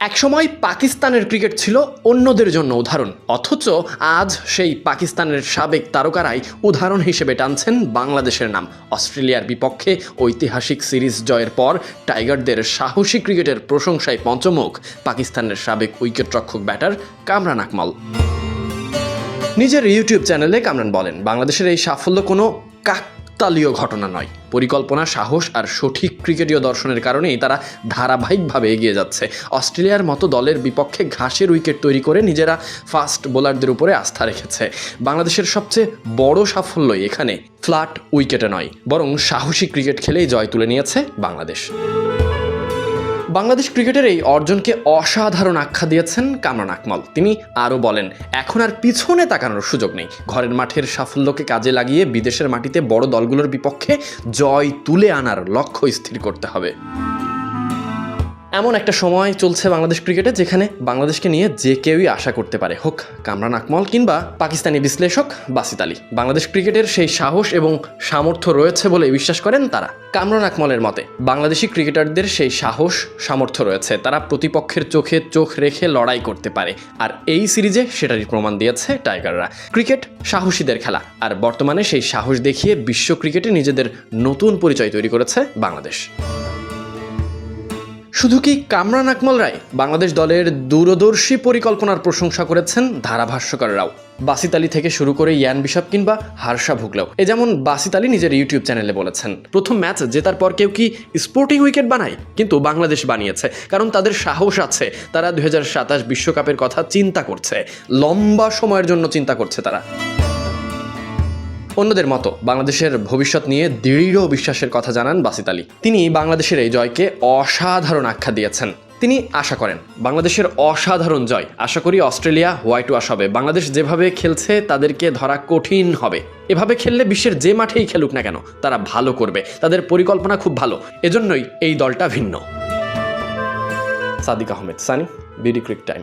একসময় পাকিস্তানের ক্রিকেট ছিল অন্যদের জন্য উদাহরণ, অথচ আজ সেই পাকিস্তানের সাবেক তারকারাই উদাহরণ হিসেবে টানছেন বাংলাদেশের নাম। অস্ট্রেলিয়ার বিপক্ষে ঐতিহাসিক সিরিজ জয়ের পর টাইগারদের সাহসী ক্রিকেটের প্রশংসায় পঞ্চমুখ পাকিস্তানের সাবেক উইকেটরক্ষক ব্যাটার কামরান আকমল। নিজের ইউটিউব চ্যানেলে কামরান বলেন, বাংলাদেশের এই সাফল্য কোনো কাকতালীয় ঘটনা নয়, পরিকল্পনা, সাহস আর সঠিক ক্রিকেটীয় দর্শনের কারণেই তারা ধারাবাহিকভাবে এগিয়ে যাচ্ছে। অস্ট্রেলিয়ার মতো দলের বিপক্ষে ঘাসের উইকেট তৈরি করে নিজেরা ফাস্ট বোলারদের উপরে আস্থা রেখেছে। বাংলাদেশের সবচেয়ে বড় সাফল্যই এখানে ফ্ল্যাট উইকেটে নয়, বরং সাহসী ক্রিকেট খেলেই জয় তুলে নিয়েছে বাংলাদেশ। বাংলাদেশ ক্রিকেটের এই অর্জনকে অসাধারণ আখ্যা দিয়েছেন কামরান আকমল। তিনি আরও বলেন, এখন আর পিছনে তাকানোর সুযোগ নেই। ঘরের মাঠের সাফল্যকে কাজে লাগিয়ে বিদেশের মাটিতে বড় দলগুলোর বিপক্ষে জয় তুলে আনার লক্ষ্য স্থির করতে হবে। এমন একটা সময় চলছে বাংলাদেশ ক্রিকেটে যেখানে বাংলাদেশকে নিয়ে যে কেউই আশা করতে পারে, হোক কামরান আকমল কিংবা পাকিস্তানি বিশ্লেষক বাসিত আলী। বাংলাদেশ ক্রিকেটের সেই সাহস এবং সামর্থ্য রয়েছে বলে বিশ্বাস করেন তারা। কামরান আকমলের মতে, বাংলাদেশি ক্রিকেটারদের সেই সাহস সামর্থ্য রয়েছে, তারা প্রতিপক্ষের চোখে চোখ রেখে লড়াই করতে পারে। আর এই সিরিজে সেটারই প্রমাণ দিয়েছে টাইগাররা। ক্রিকেট সাহসীদের খেলা, আর বর্তমানে সেই সাহস দেখিয়ে বিশ্ব ক্রিকেটে নিজেদের নতুন পরিচয় তৈরি করেছে বাংলাদেশ। শুধু কি কামরান আকমলরাই বাংলাদেশ দলের দূরদর্শী পরিকল্পনার প্রশংসা করেছেন ধারাভাষ্যকাররাও। বাসিত আলী থেকে শুরু করে ইয়ান বিশপ কিংবা হার্ষা ভুগলেও। যেমন বাসিত আলী নিজের ইউটিউব চ্যানেলে বলেছেন, প্রথম ম্যাচ জেতার পর কেউ কি স্পোর্টিং উইকেট বানায়? কিন্তু বাংলাদেশ বানিয়েছে, কারণ তাদের সাহস আছে। তারা 2027 বিশ্বকাপের কথা চিন্তা করছে, লম্বা সময়ের জন্য চিন্তা করছে তারা। অন্যদের মতো বাংলাদেশের ভবিষ্যৎ নিয়ে দৃঢ় বিশ্বাসের কথা জানান বাসিত আলী। তিনি বাংলাদেশের এই জয়কে অসাধারণ আখ্যা দিয়েছেন। তিনি আশা করেন বাংলাদেশের অসাধারণ জয়। আশা করি অস্ট্রেলিয়া হোয়াইট ওয়াশ হবে। বাংলাদেশ যেভাবে খেলছে তাদেরকে ধরা কঠিন হবে। এভাবে খেললে বিশ্বের যে মাঠেই খেলুক না কেন তারা ভালো করবে। তাদের পরিকল্পনা খুব ভালো, এজন্যই এই দলটা ভিন্ন। Sadiq Ahmed Sani, BD Cric time.